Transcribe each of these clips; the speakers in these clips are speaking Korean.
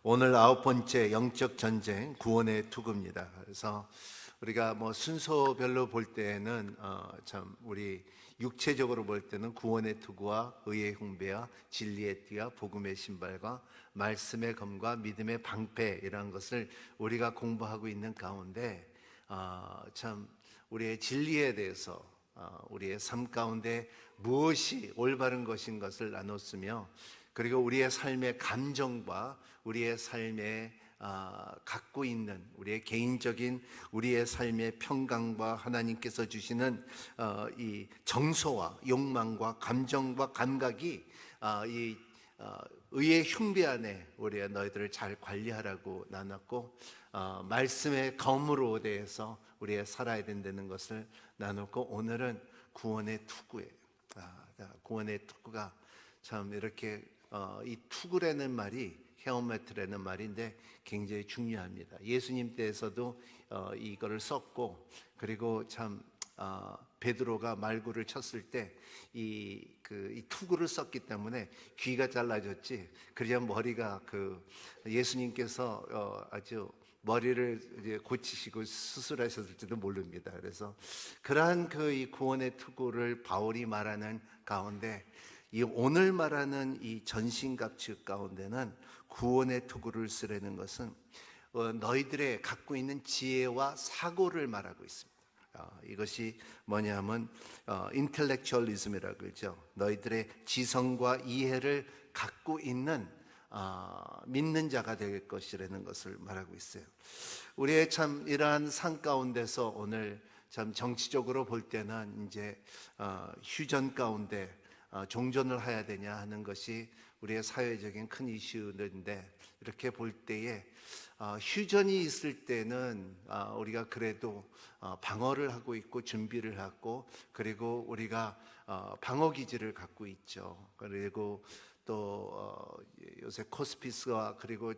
오늘 9번째 영적 전쟁 구원의 투구입니다. 그래서 우리가 순서별로 볼 때는 참 우리 육체적으로 볼 때는 구원의 투구와 의의 흉배와 진리의 띠와 복음의 신발과 말씀의 검과 믿음의 방패이라는 것을 우리가 공부하고 있는 가운데 참 우리의 진리에 대해서 우리의 삶 가운데 무엇이 올바른 것인 것을 나눴으며, 그리고 우리의 삶의 감정과 우리의 삶에 갖고 있는 우리의 개인적인 우리의 삶의 평강과 하나님께서 주시는 이 정서와 욕망과 감정과 감각이 이 의의 흉배 안에 우리가 너희들을 잘 관리하라고 나눴고, 말씀의 검으로 대해서 우리가 살아야 된다는 것을 나눴고, 오늘은 구원의 투구예요. 구원의 투구가 참 이렇게 이 투구라는 말이 헤오메트라는 말인데 굉장히 중요합니다. 예수님 때에서도 이거를 썼고, 그리고 참 베드로가 말구를 쳤을 때 이 투구를 썼기 때문에 귀가 잘라졌지, 그래야 머리가 예수님께서 아주 머리를 이제 고치시고 수술하셨을지도 모릅니다. 그래서 그러한 이 구원의 투구를 바울이 말하는 가운데, 이 오늘 말하는 이 전신갑주 가운데는 구원의 투구를 쓰라는 것은 너희들의 갖고 있는 지혜와 사고를 말하고 있습니다. 이것이 뭐냐면 인텔렉츄얼리즘이라고 그러죠. 너희들의 지성과 이해를 갖고 있는 믿는 자가 될 것이라는 것을 말하고 있어요. 우리의 참 이러한 상 가운데서 오늘 참 정치적으로 볼 때는 이제 휴전 가운데 종전을 해야 되냐 하는 것이 우리의 사회적인 큰 이슈인데, 이렇게 볼 때에 휴전이 있을 때는 우리가 그래도 방어를 하고 있고 준비를 하고, 그리고 우리가 방어기지를 갖고 있죠. 그리고 또 요새 코스피스와 그리고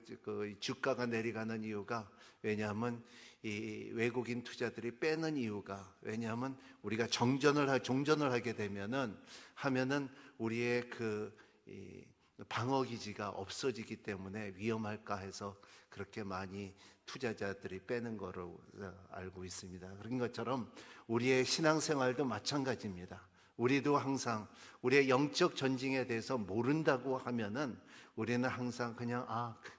주가가 내려가는 이유가, 왜냐하면 이 외국인 투자들이 빼는 이유가, 왜냐하면 우리가 종전을 하게 되면은 우리의 방어기지가 없어지기 때문에 위험할까 해서 그렇게 많이 투자자들이 빼는 거로 알고 있습니다. 그런 것처럼 우리의 신앙생활도 마찬가지입니다. 우리도 항상 우리의 영적 전쟁에 대해서 모른다고 하면은 우리는 항상 그냥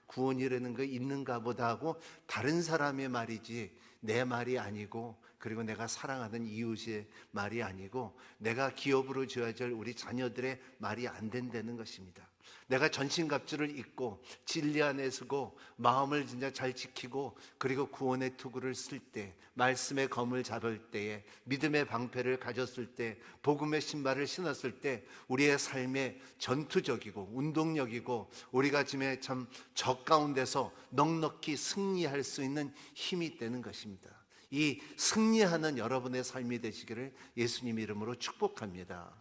구원이라는 거 있는가 보다 하고 다른 사람의 말이지 내 말이 아니고, 그리고 내가 사랑하는 이웃의 말이 아니고, 내가 기업으로 줘야 될 우리 자녀들의 말이 안 된다는 것입니다. 내가 전신갑주를 입고 진리 안에 서고 마음을 진짜 잘 지키고, 그리고 구원의 투구를 쓸 때, 말씀의 검을 잡을 때에, 믿음의 방패를 가졌을 때, 복음의 신발을 신었을 때 우리의 삶에 전투적이고 운동력이고 우리가 지금 참 적 가운데서 넉넉히 승리할 수 있는 힘이 되는 것입니다. 이 승리하는 여러분의 삶이 되시기를 예수님 이름으로 축복합니다.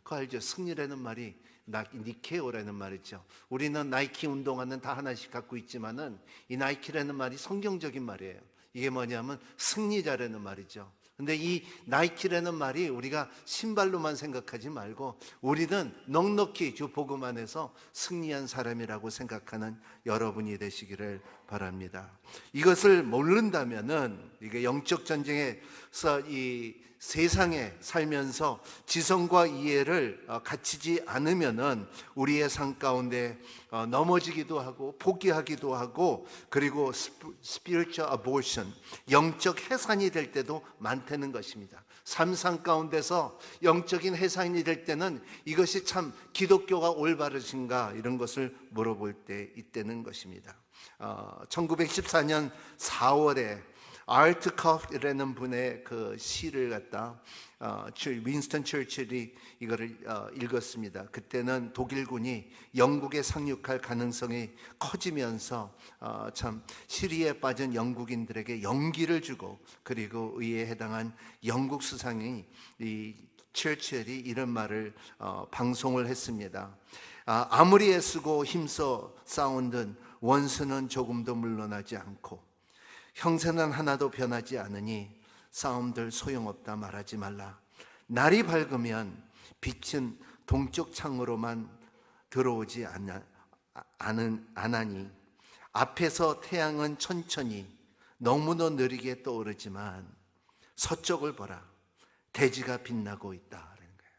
그거 알죠? 승리라는 말이 니케오라는 말이죠. 우리는 나이키 운동화는 다 하나씩 갖고 있지만은 이 나이키라는 말이 성경적인 말이에요. 이게 뭐냐면 승리자라는 말이죠. 근데 이 나이키라는 말이 우리가 신발로만 생각하지 말고, 우리는 넉넉히 주 복음 안에서 승리한 사람이라고 생각하는 여러분이 되시기를 바랍니다. 이것을 모른다면은, 이게 영적 전쟁에서 이 세상에 살면서 지성과 이해를 갖추지 않으면은 우리의 삶 가운데 넘어지기도 하고 포기하기도 하고, 그리고 spiritual abortion, 영적 해산이 될 때도 많다는 것입니다. 삶 가운데서 영적인 해산이 될 때는 이것이 참 기독교가 올바르신가 이런 것을 물어볼 때 있다는 것입니다. 1914년 4월에 아르트 커프라는 분의 시를 갖다 윈스턴 처칠이 이거를 읽었습니다. 그때는 독일군이 영국에 상륙할 가능성이 커지면서 참 시리에 빠진 영국인들에게 용기를 주고, 그리고 의에 해당한 영국 수상이 이 처칠이 이런 말을 방송을 했습니다. 아무리 애쓰고 힘써 싸운든 원수는 조금도 물러나지 않고, 형세는 하나도 변하지 않으니 싸움들 소용없다 말하지 말라. 날이 밝으면 빛은 동쪽 창으로만 들어오지 않으니 앞에서 태양은 천천히 너무나 느리게 떠오르지만 서쪽을 보라, 대지가 빛나고 있다라는 거예요.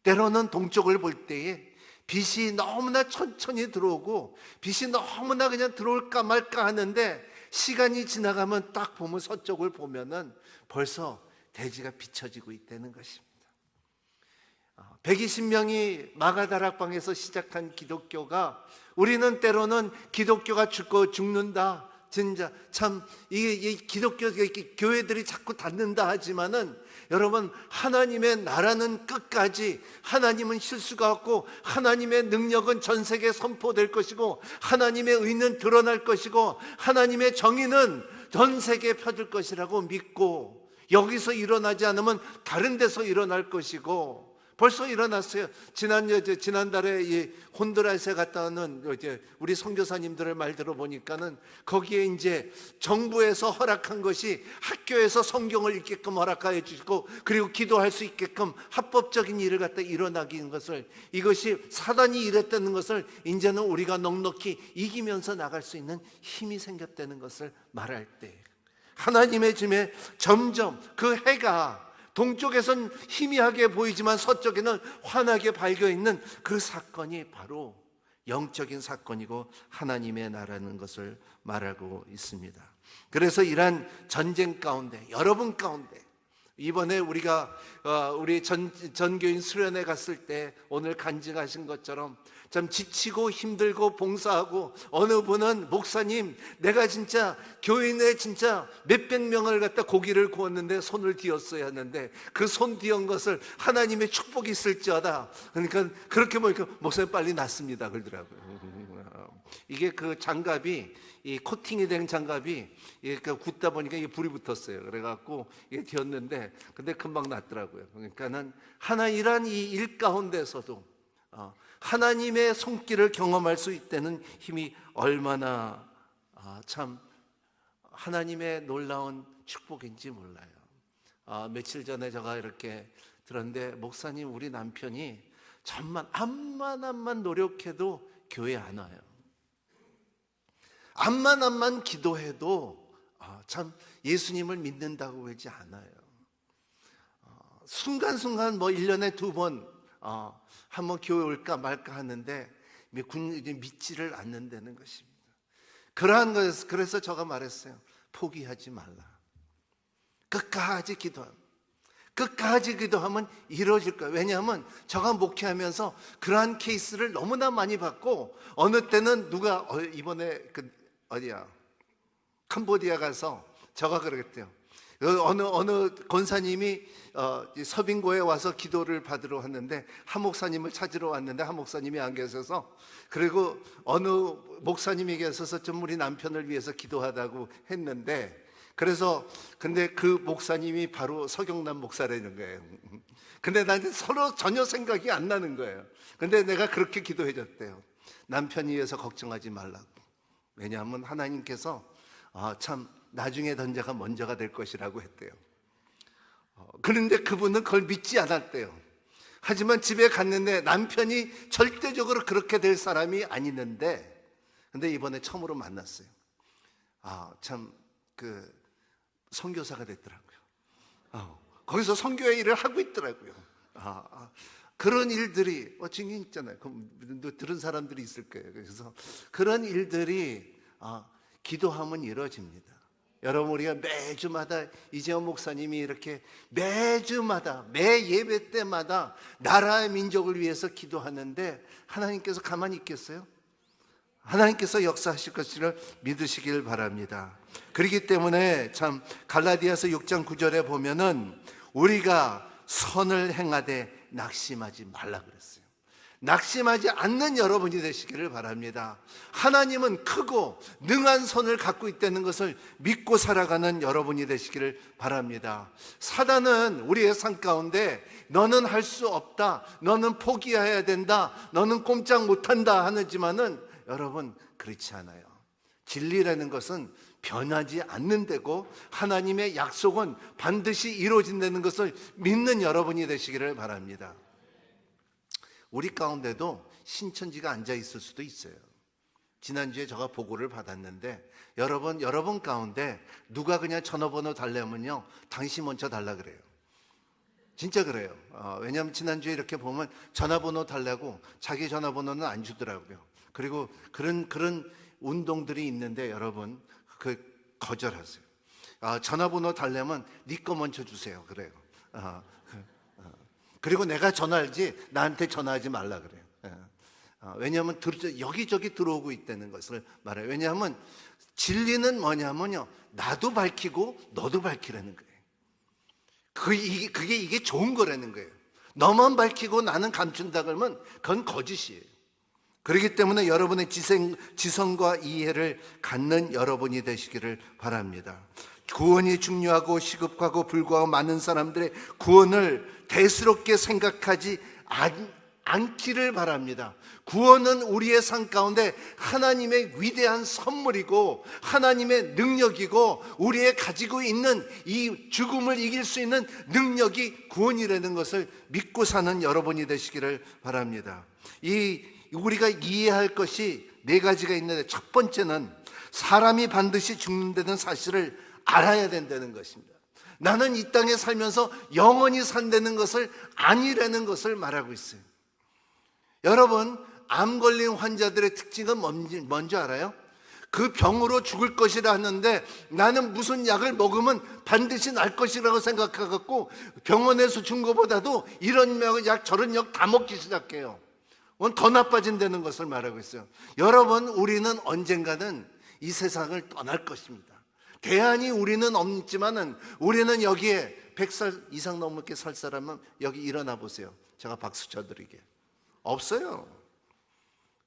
때로는 동쪽을 볼 때에 빛이 너무나 천천히 들어오고 빛이 너무나 그냥 들어올까 말까 하는데, 시간이 지나가면 딱 보면 서쪽을 보면은 벌써 대지가 비춰지고 있다는 것입니다. 120명이 마가다락방에서 시작한 기독교가, 우리는 때로는 기독교가 죽는다, 진짜 참 이 기독교 교회들이 자꾸 닫는다 하지만은, 여러분, 하나님의 나라는 끝까지, 하나님은 실수가 없고 하나님의 능력은 전 세계에 선포될 것이고 하나님의 의는 드러날 것이고 하나님의 정의는 전 세계에 펴질 것이라고 믿고, 여기서 일어나지 않으면 다른 데서 일어날 것이고, 벌써 일어났어요. 지난달에 이 혼두라스에 갔다 오는 우리 선교사님들의 말 들어보니까는, 거기에 이제 정부에서 허락한 것이 학교에서 성경을 읽게끔 허락하여 주시고, 그리고 기도할 수 있게끔 합법적인 일을 갖다 일어나게 한 것을, 이것이 사단이 일했다는 것을 이제는 우리가 넉넉히 이기면서 나갈 수 있는 힘이 생겼다는 것을 말할 때, 하나님의 짐에 점점 그 해가 동쪽에선 희미하게 보이지만 서쪽에는 환하게 밝아있는 그 사건이 바로 영적인 사건이고 하나님의 나라는 것을 말하고 있습니다. 그래서 이러한 전쟁 가운데, 여러분 가운데, 이번에 우리가 우리 전교인 수련회 갔을 때 오늘 간증하신 것처럼 참 지치고 힘들고 봉사하고, 어느 분은 목사님, 내가 진짜 교인에 진짜 몇백 명을 갖다 고기를 구웠는데 손을 뒤었어야 하는데 그 손 뒤은 것을 하나님의 축복이 있을지어다. 그러니까 그렇게 보니까 목사님 빨리 낫습니다 그러더라고요. 이게 그 장갑이, 이 코팅이 된 장갑이 굽다 보니까 이게 불이 붙었어요. 그래갖고 이게 뒤었는데 근데 금방 낫더라고요. 그러니까는 이러한 이 일 가운데서도 하나님의 손길을 경험할 수 있다는 힘이 얼마나 참 하나님의 놀라운 축복인지 몰라요. 며칠 전에 제가 이렇게 들었는데, 목사님, 우리 남편이 잠만 암만 노력해도 교회 안 와요. 암만 기도해도 참 예수님을 믿는다고 그러지 않아요. 순간순간 뭐 1년에 2번 한번 교회 올까 말까 하는데 믿지를 않는다는 것입니다. 그러한 것에서, 그래서 제가 말했어요. 포기하지 말라. 끝까지 기도하면 이루어질 거예요. 왜냐하면 제가 목회하면서 그러한 케이스를 너무나 많이 봤고, 어느 때는 누가 이번에 캄보디아 가서 제가 그러겠대요. 어느 권사님이 서빙고에 와서 기도를 받으러 왔는데, 한 목사님을 찾으러 왔는데 한 목사님이 안 계셔서, 그리고 어느 목사님이 계셔서 좀 우리 남편을 위해서 기도하다고 했는데, 그래서 근데 그 목사님이 바로 서경남 목사라는 거예요. 근데 나는 서로 전혀 생각이 안 나는 거예요. 근데 내가 그렇게 기도해 줬대요. 남편이 위해서 걱정하지 말라고. 왜냐하면 하나님께서 참 나중에 던자가 먼저가 될 것이라고 했대요. 그런데 그분은 그걸 믿지 않았대요. 하지만 집에 갔는데 남편이 절대적으로 그렇게 될 사람이 아니는데, 근데 이번에 처음으로 만났어요. 참 그 선교사가 됐더라고요. 거기서 선교의 일을 하고 있더라고요. 그런 일들이 증인 있잖아요. 들은 사람들이 있을 거예요. 그래서 그런 일들이 기도하면 이루어집니다. 여러분, 우리가 매주마다 이재원 목사님이 이렇게 매주마다 매 예배 때마다 나라의 민족을 위해서 기도하는데, 하나님께서 가만히 있겠어요? 하나님께서 역사하실 것을 믿으시길 바랍니다. 그렇기 때문에 참 갈라디아서 6장 9절에 보면은 우리가 선을 행하되 낙심하지 말라 그랬어요. 낙심하지 않는 여러분이 되시기를 바랍니다. 하나님은 크고 능한 손을 갖고 있다는 것을 믿고 살아가는 여러분이 되시기를 바랍니다. 사단은 우리의 삶 가운데 너는 할 수 없다, 너는 포기해야 된다, 너는 꼼짝 못한다 하지만은 여러분, 그렇지 않아요. 진리라는 것은 변하지 않는 데고 하나님의 약속은 반드시 이루어진다는 것을 믿는 여러분이 되시기를 바랍니다. 우리 가운데도 신천지가 앉아 있을 수도 있어요. 지난주에 제가 보고를 받았는데 여러분 가운데 누가 그냥 전화번호 달래면요 당신 먼저 달라 그래요. 진짜 그래요. 왜냐하면 지난주에 이렇게 보면 전화번호 달라고 자기 전화번호는 안 주더라고요. 그리고 그런 운동들이 있는데 여러분 그 거절하세요. 전화번호 달래면 네 거 먼저 주세요. 그래요. 그리고 내가 전화할지 나한테 전화하지 말라 그래요. 왜냐하면 여기저기 들어오고 있다는 것을 말해요. 왜냐하면 진리는 뭐냐면요 나도 밝히고 너도 밝히라는 거예요. 이게 좋은 거라는 거예요. 너만 밝히고 나는 감춘다 그러면 그건 거짓이에요. 그렇기 때문에 여러분의 지성과 이해를 갖는 여러분이 되시기를 바랍니다. 구원이 중요하고 시급하고 불구하고 많은 사람들의 구원을 대수롭게 생각하지 않기를 바랍니다. 구원은 우리의 삶 가운데 하나님의 위대한 선물이고 하나님의 능력이고 우리의 가지고 있는 이 죽음을 이길 수 있는 능력이 구원이라는 것을 믿고 사는 여러분이 되시기를 바랍니다. 우리가 이해할 것이 4가지가 있는데 첫 번째는 사람이 반드시 죽는다는 사실을 알아야 된다는 것입니다. 나는 이 땅에 살면서 영원히 산다는 것을 아니라는 것을 말하고 있어요. 여러분 암 걸린 환자들의 특징은 뭔지 알아요? 그 병으로 죽을 것이라 하는데 나는 무슨 약을 먹으면 반드시 날 것이라고 생각해갖고 병원에서 준 것보다도 이런 약 저런 약 다 먹기 시작해요. 더 나빠진다는 것을 말하고 있어요. 여러분 우리는 언젠가는 이 세상을 떠날 것입니다. 대안이 우리는 없지만은 우리는 여기에 100살 이상 넘게 살 사람은 여기 일어나 보세요. 제가 박수 쳐드리게. 없어요.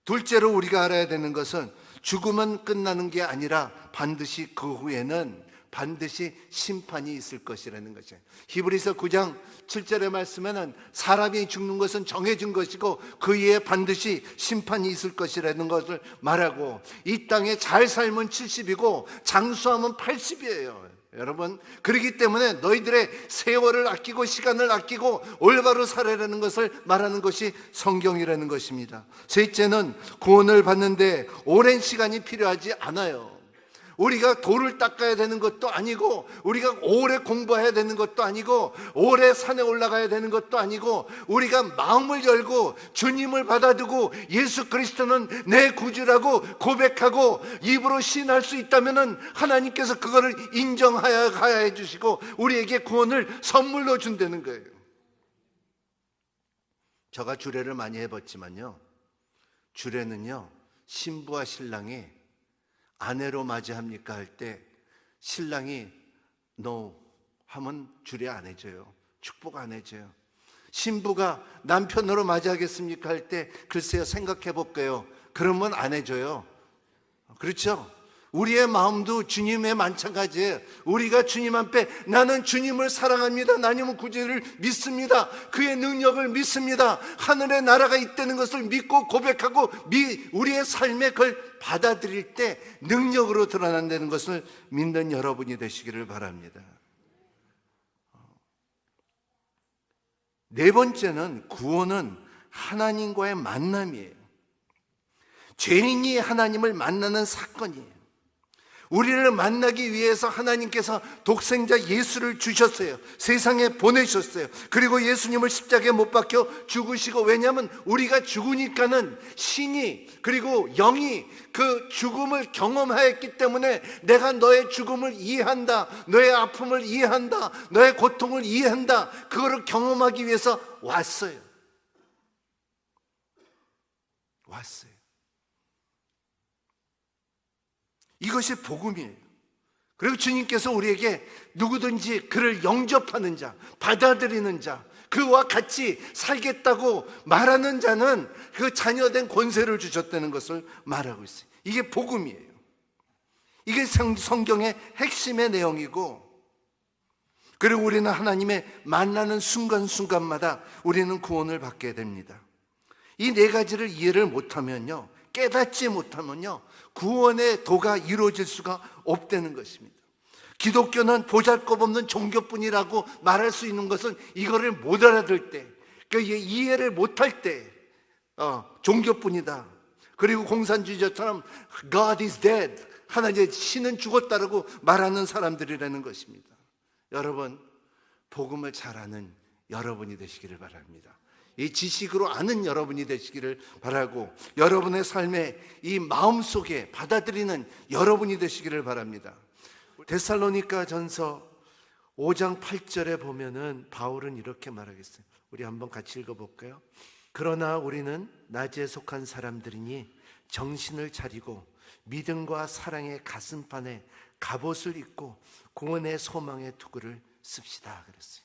둘째로 우리가 알아야 되는 것은 죽음은 끝나는 게 아니라 반드시 그 후에는 반드시 심판이 있을 것이라는 것이에요. 히브리서 9장 7절의 말씀에는 사람이 죽는 것은 정해진 것이고 그 이에 반드시 심판이 있을 것이라는 것을 말하고 이 땅에 잘 살면 70이고 장수하면 80이에요. 여러분 그렇기 때문에 너희들의 세월을 아끼고 시간을 아끼고 올바로 살아라는 것을 말하는 것이 성경이라는 것입니다. 셋째는 구원을 받는데 오랜 시간이 필요하지 않아요. 우리가 돌을 닦아야 되는 것도 아니고 우리가 오래 공부해야 되는 것도 아니고 오래 산에 올라가야 되는 것도 아니고 우리가 마음을 열고 주님을 받아들고 예수 그리스도는 내 구주라고 고백하고 입으로 시인할 수 있다면 하나님께서 그거를 인정하여 해주시고 우리에게 구원을 선물로 준다는 거예요. 제가 주례를 많이 해봤지만요 주례는요 신부와 신랑이 아내로 맞이합니까 할 때 신랑이 no 하면 주례 안 해줘요. 축복 안 해줘요. 신부가 남편으로 맞이하겠습니까 할 때 글쎄요 생각해 볼게요. 그러면 안 해줘요. 그렇죠? 우리의 마음도 주님의 마찬가지예요. 우리가 주님 앞에 나는 주님을 사랑합니다. 나님은 구주를 믿습니다. 그의 능력을 믿습니다. 하늘의 나라가 있다는 것을 믿고 고백하고 우리의 삶에 그걸 받아들일 때 능력으로 드러난다는 것을 믿는 여러분이 되시기를 바랍니다. 네 번째는 구원은 하나님과의 만남이에요. 죄인이 하나님을 만나는 사건이에요. 우리를 만나기 위해서 하나님께서 독생자 예수를 주셨어요. 세상에 보내셨어요. 그리고 예수님을 십자가에 못 박혀 죽으시고, 왜냐하면 우리가 죽으니까는 신이 그리고 영이 그 죽음을 경험하였기 때문에 내가 너의 죽음을 이해한다, 너의 아픔을 이해한다, 너의 고통을 이해한다, 그거를 경험하기 위해서 왔어요. 이것이 복음이에요. 그리고 주님께서 우리에게 누구든지 그를 영접하는 자, 받아들이는 자, 그와 같이 살겠다고 말하는 자는 그 자녀된 권세를 주셨다는 것을 말하고 있어요. 이게 복음이에요. 이게 성경의 핵심의 내용이고, 그리고 우리는 하나님의 만나는 순간순간마다 우리는 구원을 받게 됩니다. 이 네 가지를 이해를 못하면요, 깨닫지 못하면요, 구원의 도가 이루어질 수가 없다는 것입니다. 기독교는 보잘것없는 종교뿐이라고 말할 수 있는 것은 이거를 못 알아들 때, 그러니까 이해를 못할 때 종교뿐이다. 그리고 공산주의자처럼 God is dead, 하나님의 신은 죽었다라고 말하는 사람들이라는 것입니다. 여러분, 복음을 잘 아는 여러분이 되시기를 바랍니다. 이 지식으로 아는 여러분이 되시기를 바라고, 여러분의 삶에 이 마음속에 받아들이는 여러분이 되시기를 바랍니다. 데살로니가 전서 5장 8절에 보면은 바울은 이렇게 말하겠어요. 우리 한번 같이 읽어볼까요? 그러나 우리는 낮에 속한 사람들이니 정신을 차리고 믿음과 사랑의 가슴판에 갑옷을 입고 구원의 소망의 투구를 씁시다 그랬어요.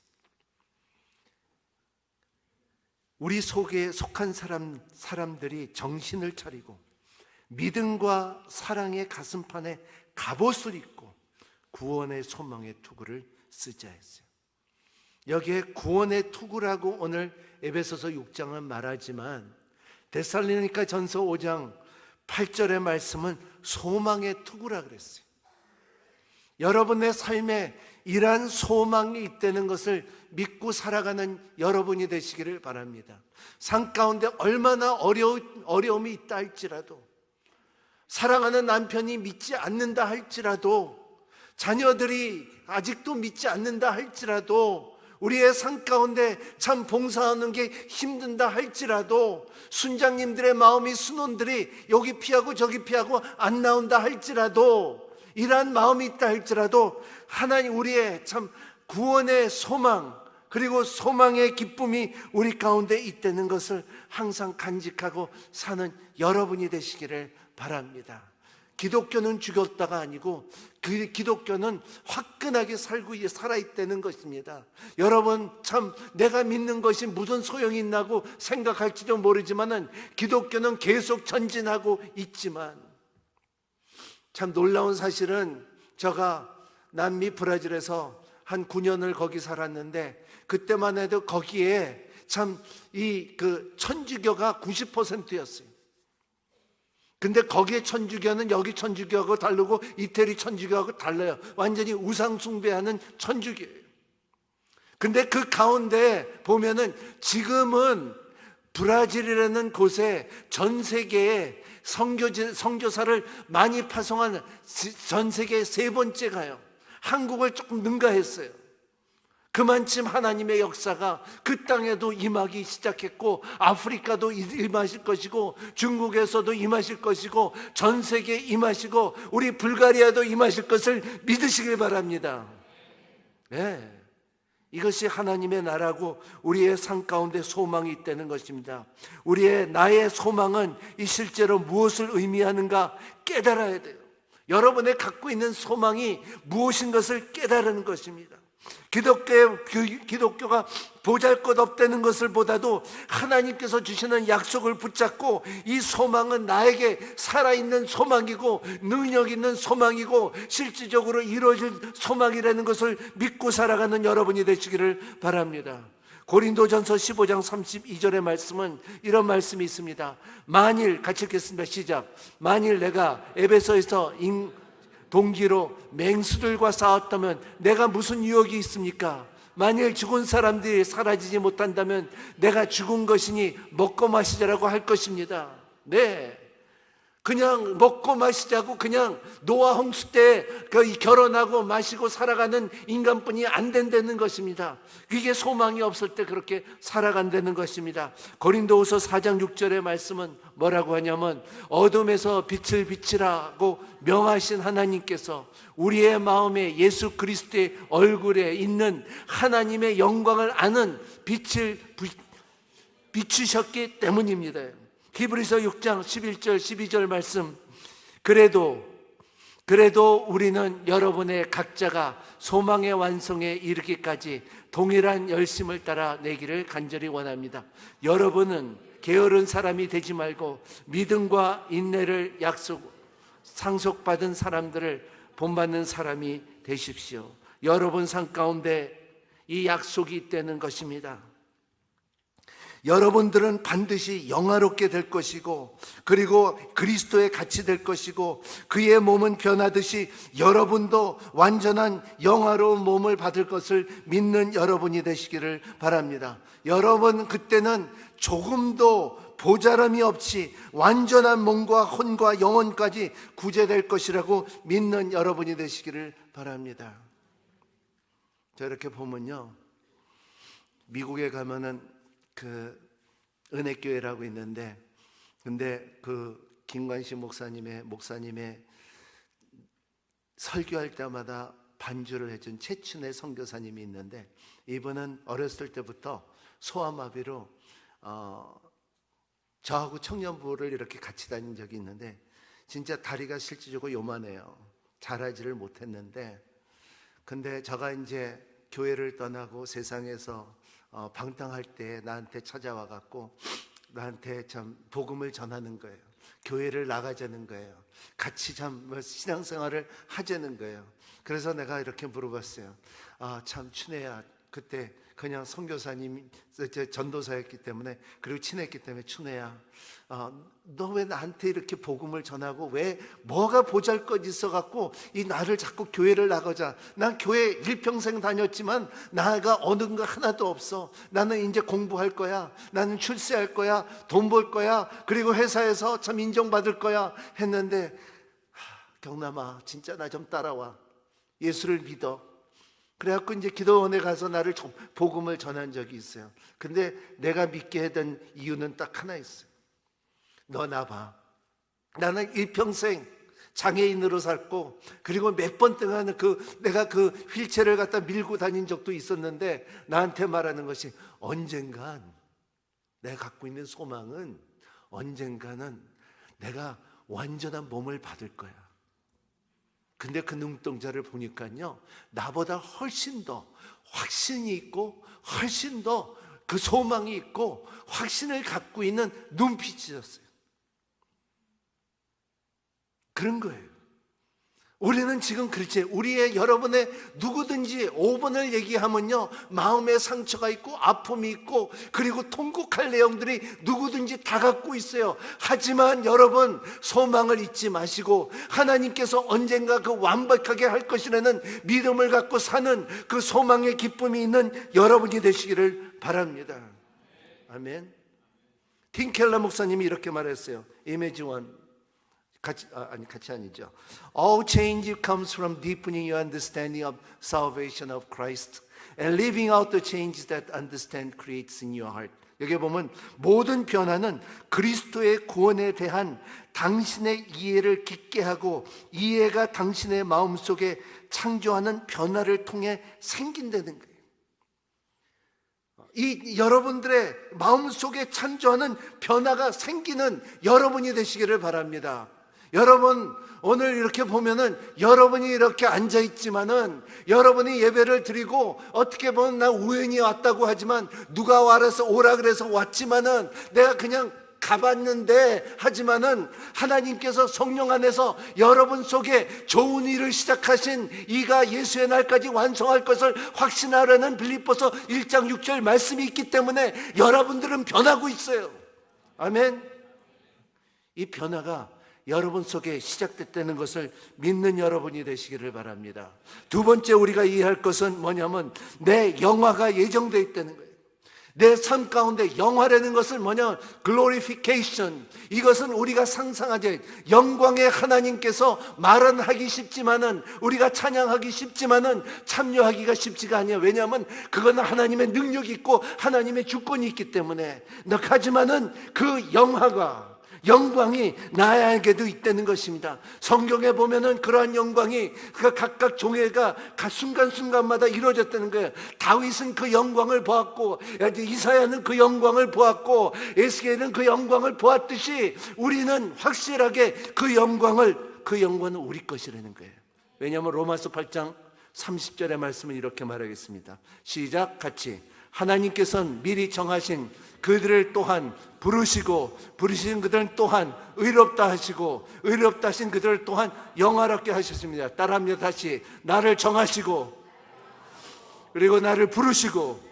우리 속에 속한 사람들이 정신을 차리고 믿음과 사랑의 가슴판에 갑옷을 입고 구원의 소망의 투구를 쓰자 했어요. 여기에 구원의 투구라고 오늘 에베소서 6장은 말하지만 데살로니가 전서 5장 8절의 말씀은 소망의 투구라 그랬어요. 여러분의 삶에 이러한 소망이 있다는 것을 믿고 살아가는 여러분이 되시기를 바랍니다. 삶 가운데 얼마나 어려움이 있다 할지라도, 사랑하는 남편이 믿지 않는다 할지라도, 자녀들이 아직도 믿지 않는다 할지라도, 우리의 삶 가운데 참 봉사하는 게 힘든다 할지라도, 순장님들의 마음이 순원들이 여기 피하고 저기 피하고 안 나온다 할지라도, 이러한 마음이 있다 할지라도 하나님 우리의 참 구원의 소망, 그리고 소망의 기쁨이 우리 가운데 있다는 것을 항상 간직하고 사는 여러분이 되시기를 바랍니다. 기독교는 죽였다가 아니고 그 기독교는 화끈하게 살고 살아있다는 것입니다. 여러분, 참 내가 믿는 것이 무슨 소용이 있나고 생각할지도 모르지만은 기독교는 계속 전진하고 있지만, 참 놀라운 사실은 제가 남미 브라질에서 한 9년을 거기 살았는데, 그때만 해도 거기에 참 천주교가 90%였어요. 근데 거기에 천주교는 여기 천주교하고 다르고 이태리 천주교하고 달라요. 완전히 우상 숭배하는 천주교예요. 근데 그 가운데 보면은 지금은 브라질이라는 곳에 전 세계에 선교사를 많이 파송한 전 세계 3번째 가요. 한국을 조금 능가했어요. 그만큼 하나님의 역사가 그 땅에도 임하기 시작했고, 아프리카도 임하실 것이고, 중국에서도 임하실 것이고, 전 세계에 임하시고, 우리 불가리아도 임하실 것을 믿으시길 바랍니다. 네. 이것이 하나님의 나라고 우리의 삶 가운데 소망이 있다는 것입니다. 나의 소망은 이 실제로 무엇을 의미하는가 깨달아야 돼요. 여러분의 갖고 있는 소망이 무엇인 것을 깨달은 것입니다. 기독교가 보잘것없다는 것을 보다도 하나님께서 주시는 약속을 붙잡고, 이 소망은 나에게 살아있는 소망이고 능력 있는 소망이고 실질적으로 이루어질 소망이라는 것을 믿고 살아가는 여러분이 되시기를 바랍니다. 고린도전서 15장 32절의 말씀은 이런 말씀이 있습니다. 만일, 같이 읽겠습니다. 시작. 만일 내가 에베소에서 동기로 맹수들과 싸웠다면 내가 무슨 유혹이 있습니까? 만일 죽은 사람들이 사라지지 못한다면 내가 죽은 것이니 먹고 마시자라고 할 것입니다. 네, 그냥 먹고 마시자고 그냥 노아 홍수 때 결혼하고 마시고 살아가는 인간뿐이 안 된다는 것입니다. 그게 소망이 없을 때 그렇게 살아간다는 것입니다. 고린도후서 4장 6절의 말씀은 뭐라고 하냐면, 어둠에서 빛을 비치라고 명하신 하나님께서 우리의 마음에 예수 그리스도의 얼굴에 있는 하나님의 영광을 아는 빛을 비추셨기 때문입니다. 히브리서 6장 11절 12절 말씀, 그래도 우리는 여러분의 각자가 소망의 완성에 이르기까지 동일한 열심을 따라 내기를 간절히 원합니다. 여러분은 게으른 사람이 되지 말고 믿음과 인내를 상속받은 사람들을 본받는 사람이 되십시오. 여러분 삶 가운데 이 약속이 있다는 것입니다. 여러분들은 반드시 영화롭게 될 것이고, 그리고 그리스도의 같이 될 것이고, 그의 몸은 변하듯이 여러분도 완전한 영화로운 몸을 받을 것을 믿는 여러분이 되시기를 바랍니다. 여러분, 그때는 조금도 보잘함이 없이 완전한 몸과 혼과 영혼까지 구제될 것이라고 믿는 여러분이 되시기를 바랍니다. 저 이렇게 보면요, 미국에 가면은 그 은혜교회라고 있는데, 근데 그 김관식 목사님의 설교할 때마다 반주를 해준 최춘혜 선교사님이 있는데, 이분은 어렸을 때부터 소아마비로 저하고 청년부를 이렇게 같이 다닌 적이 있는데, 진짜 다리가 실질적으로 요만해요. 잘하지를 못했는데, 근데 저가 이제 교회를 떠나고 세상에서 방탕할 때 나한테 찾아와 갖고 나한테 참 복음을 전하는 거예요. 교회를 나가자는 거예요. 같이 참 신앙생활을 하자는 거예요. 그래서 내가 이렇게 물어봤어요. 참 춘혜야, 그때 그냥 선교사님, 전도사였기 때문에, 그리고 친했기 때문에, 춘혜야, 너 왜 나한테 이렇게 복음을 전하고 왜 뭐가 보잘것 있어갖고 이 나를 자꾸 교회를 나가자. 난 교회 일평생 다녔지만 나가 얻은 거 하나도 없어. 나는 이제 공부할 거야. 나는 출세할 거야. 돈 벌 거야. 그리고 회사에서 참 인정받을 거야 했는데, 경남아, 진짜 나 좀 따라와. 예수를 믿어. 그래갖고 이제 기도원에 가서 나를 복음을 전한 적이 있어요. 근데 내가 믿게 했던 이유는 딱 하나 있어요. 너 나 봐. 나는 일평생 장애인으로 살고, 그리고 몇 번 동안 내가 그 휠체어를 갖다 밀고 다닌 적도 있었는데, 나한테 말하는 것이 언젠간 내가 갖고 있는 소망은 언젠가는 내가 완전한 몸을 받을 거야. 근데 그 눈동자를 보니까요, 나보다 훨씬 더 확신이 있고, 훨씬 더 그 소망이 있고, 확신을 갖고 있는 눈빛이었어요. 그런 거예요. 우리는 지금 그렇지, 우리의 여러분의 누구든지 5번을 얘기하면요, 마음에 상처가 있고 아픔이 있고, 그리고 통곡할 내용들이 누구든지 다 갖고 있어요. 하지만 여러분, 소망을 잊지 마시고 하나님께서 언젠가 그 완벽하게 할 것이라는 믿음을 갖고 사는 그 소망의 기쁨이 있는 여러분이 되시기를 바랍니다. 아멘. 팀 켈러 목사님이 이렇게 말했어요. 이미지 원. 같이 아니죠. All change comes from deepening your understanding of salvation of Christ and living out the changes that understand creates in your heart. 여기 보면 모든 변화는 그리스도의 구원에 대한 당신의 이해를 깊게 하고, 이해가 당신의 마음속에 창조하는 변화를 통해 생긴다는 거예요. 이 여러분들의 마음속에 창조하는 변화가 생기는 여러분이 되시기를 바랍니다. 여러분, 오늘 이렇게 보면은 여러분이 이렇게 앉아 있지만은, 여러분이 예배를 드리고 어떻게 보면 나 우연히 왔다고 하지만, 누가 와서 오라 그래서 왔지만은, 내가 그냥 가봤는데 하지만은, 하나님께서 성령 안에서 여러분 속에 좋은 일을 시작하신 이가 예수의 날까지 완성할 것을 확신하라는 빌립보서 1장 6절 말씀이 있기 때문에 여러분들은 변하고 있어요. 아멘. 이 변화가 여러분 속에 시작됐다는 것을 믿는 여러분이 되시기를 바랍니다. 두 번째 우리가 이해할 것은 뭐냐면, 내 영화가 예정되어 있다는 거예요. 내 삶 가운데 영화라는 것은 뭐냐? 글로리피케이션. 이것은 우리가 상상하지, 영광의 하나님께서 말은 하기 쉽지만은, 우리가 찬양하기 쉽지만은 참여하기가 쉽지가 아니에요. 왜냐하면 그건 하나님의 능력이 있고 하나님의 주권이 있기 때문에. 하지만은 그 영광이 나에게도 있다는 것입니다. 성경에 보면은 그러한 영광이 그 각각 종회가 순간순간마다 이루어졌다는 거예요. 다윗은 그 영광을 보았고, 이사야는 그 영광을 보았고, 에스겔은 그 영광을 보았듯이 우리는 확실하게 그 영광은 우리 것이라는 거예요. 왜냐하면 로마서 8장 30절의 말씀은 이렇게 말하겠습니다. 시작, 같이. 하나님께서는 미리 정하신 그들을 또한 부르신 그들은 또한 의롭다 하시고, 의롭다 하신 그들을 또한 영화롭게 하셨습니다. 따라합니다. 다시. 나를 정하시고, 그리고 나를 부르시고,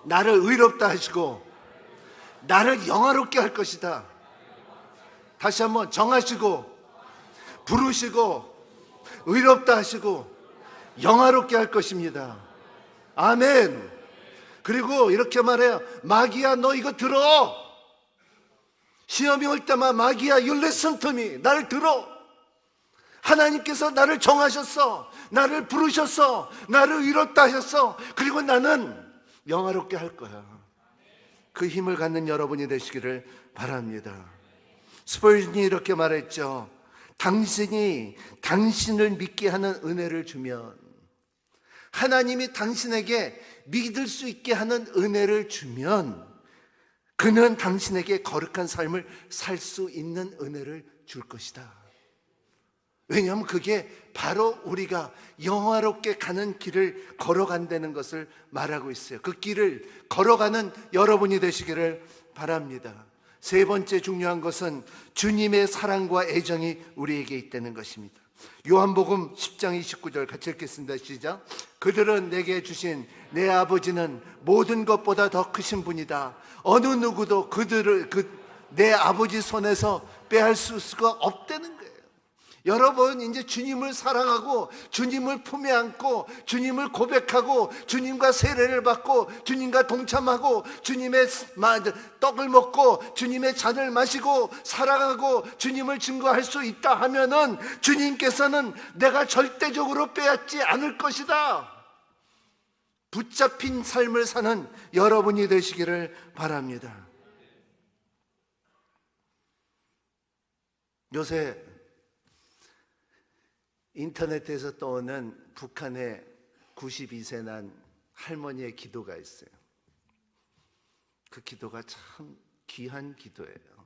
나를 의롭다 하시고, 나를 영화롭게 할 것이다. 다시 한번. 정하시고, 부르시고, 의롭다 하시고, 영화롭게 할 것입니다. 아멘. 그리고 이렇게 말해요. 마귀야, 너 이거 들어. 시험이 올 때마다 마귀야, you listen to me. 나를 들어. 하나님께서 나를 정하셨어. 나를 부르셨어. 나를 이뤘다 하셨어. 그리고 나는 영화롭게 할 거야. 그 힘을 갖는 여러분이 되시기를 바랍니다. 스펄전이 이렇게 말했죠. 당신이 당신을 믿게 하는 은혜를 주면, 하나님이 당신에게 믿을 수 있게 하는 은혜를 주면 그는 당신에게 거룩한 삶을 살 수 있는 은혜를 줄 것이다. 왜냐하면 그게 바로 우리가 영화롭게 가는 길을 걸어간다는 것을 말하고 있어요. 그 길을 걸어가는 여러분이 되시기를 바랍니다. 세 번째 중요한 것은 주님의 사랑과 애정이 우리에게 있다는 것입니다. 요한복음 10장 29절 같이 읽겠습니다. 시작. 그들은 내게 주신 내 아버지는 모든 것보다 더 크신 분이다. 어느 누구도 그들을 내 아버지 손에서 빼앗을 수가 없다는 거예요. 여러분, 이제 주님을 사랑하고 주님을 품에 안고 주님을 고백하고 주님과 세례를 받고 주님과 동참하고 주님의 떡을 먹고 주님의 잔을 마시고 사랑하고 주님을 증거할 수 있다 하면은 주님께서는 내가 절대적으로 빼앗지 않을 것이다. 붙잡힌 삶을 사는 여러분이 되시기를 바랍니다. 요새 인터넷에서 떠오는 북한의 92세 난 할머니의 기도가 있어요. 그 기도가 참 귀한 기도예요.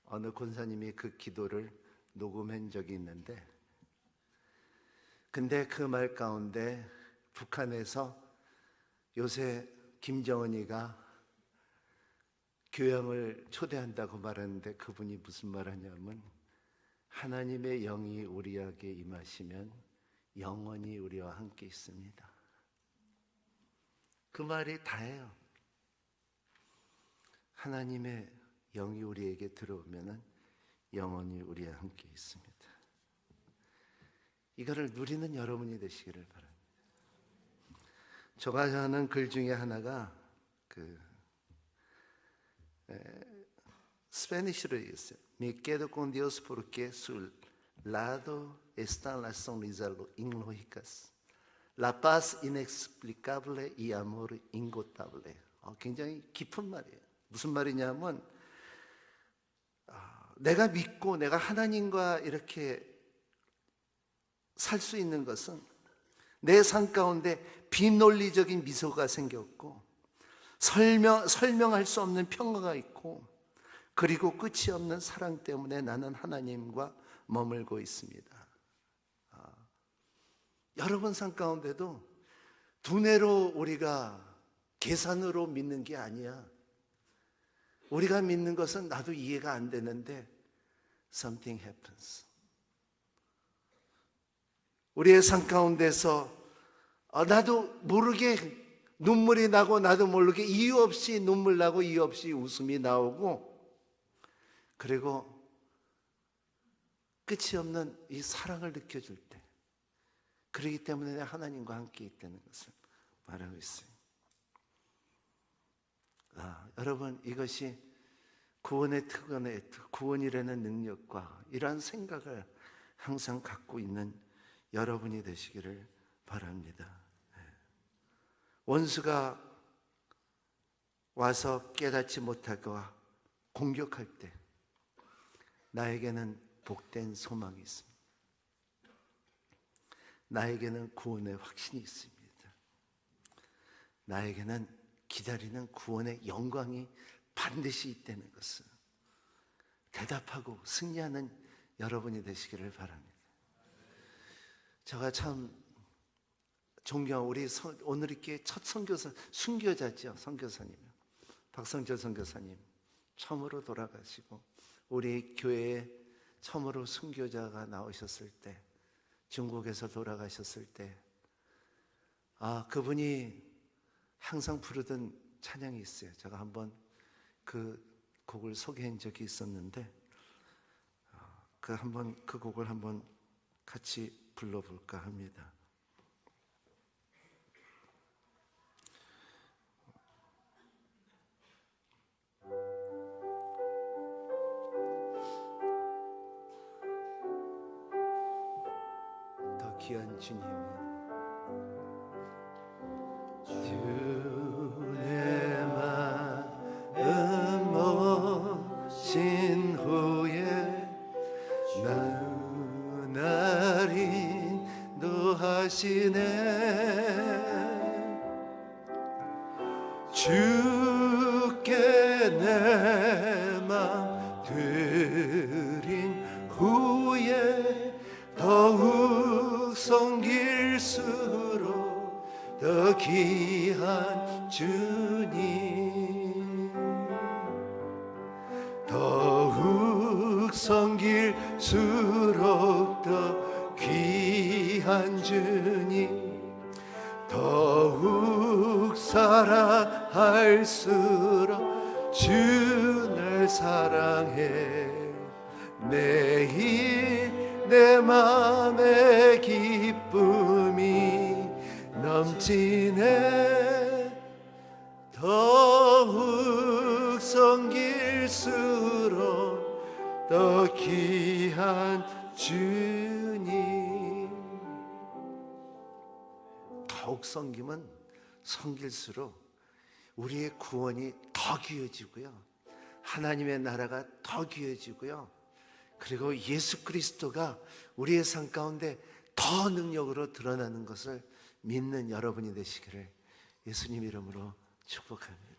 어느 권사님이 그 기도를 녹음한 적이 있는데, 근데 그 말 가운데 북한에서 요새 김정은이가 교양을 초대한다고 말하는데 그분이 무슨 말 하냐면, 하나님의 영이 우리에게 임하시면 영원히 우리와 함께 있습니다. 그 말이 다예요. 하나님의 영이 우리에게 들어오면 영원히 우리와 함께 있습니다. 이거를 누리는 여러분이 되시기를 바랍니다. 제가 하는 글 중에 하나가 스페니쉬로 얘기했어요. Me quedo con Dios porque su lado están las sonrisas ilógicas, la paz inexplicable y amor ingotable. 굉장히 깊은 말이에요. 무슨 말이냐면 내가 믿고 내가 하나님과 이렇게 살 수 있는 것은 내 삶 가운데 비논리적인 미소가 생겼고 설명할 수 없는 평화가 있고, 그리고 끝이 없는 사랑 때문에 나는 하나님과 머물고 있습니다. 여러분 삶 가운데도 두뇌로 우리가 계산으로 믿는 게 아니야. 우리가 믿는 것은 나도 이해가 안 되는데 something happens. 우리의 삶 가운데서 나도 모르게 눈물이 나고 나도 모르게 이유 없이 눈물 나고 이유 없이 웃음이 나오고, 그리고 끝이 없는 이 사랑을 느껴줄 때, 그렇기 때문에 하나님과 함께 있다는 것을 말하고 있어요. 여러분, 이것이 구원의 특권의 구원이라는 능력과 이러한 생각을 항상 갖고 있는 여러분이 되시기를 바랍니다. 원수가 와서 깨닫지 못하고 공격할 때 나에게는 복된 소망이 있습니다. 나에게는 구원의 확신이 있습니다. 나에게는 기다리는 구원의 영광이 반드시 있다는 것을 대답하고 승리하는 여러분이 되시기를 바랍니다. 제가 참 존경하고 우리 오늘 이렇게 첫 선교사, 순교자죠. 선교사님 박성철 선교사님 처음으로 돌아가시고 우리 교회에 처음으로 순교자가 나오셨을 때, 중국에서 돌아가셨을 때 그분이 항상 부르던 찬양이 있어요. 제가 한번 그 곡을 소개한 적이 있었는데 그 곡을 한번 같이 불러볼까 합니다. 귀한 주님, 주의 마음 모신 후에 날 인도하시네. 주께 내 맘 드린 후에 더욱 섬길수록 더 귀한 주님, 더욱 섬길수록 더 귀한 주님, 더욱 사랑할수록 주 날 사랑해. 매일 내 맘에 기쁨이 넘치네. 더욱 섬길수록 더 귀한 주님. 더욱 섬기면 섬길수록 우리의 구원이 더 귀해지고요, 하나님의 나라가 더 귀해지고요, 그리고 예수 그리스도가 우리의 삶 가운데 더 능력으로 드러나는 것을 믿는 여러분이 되시기를 예수님 이름으로 축복합니다.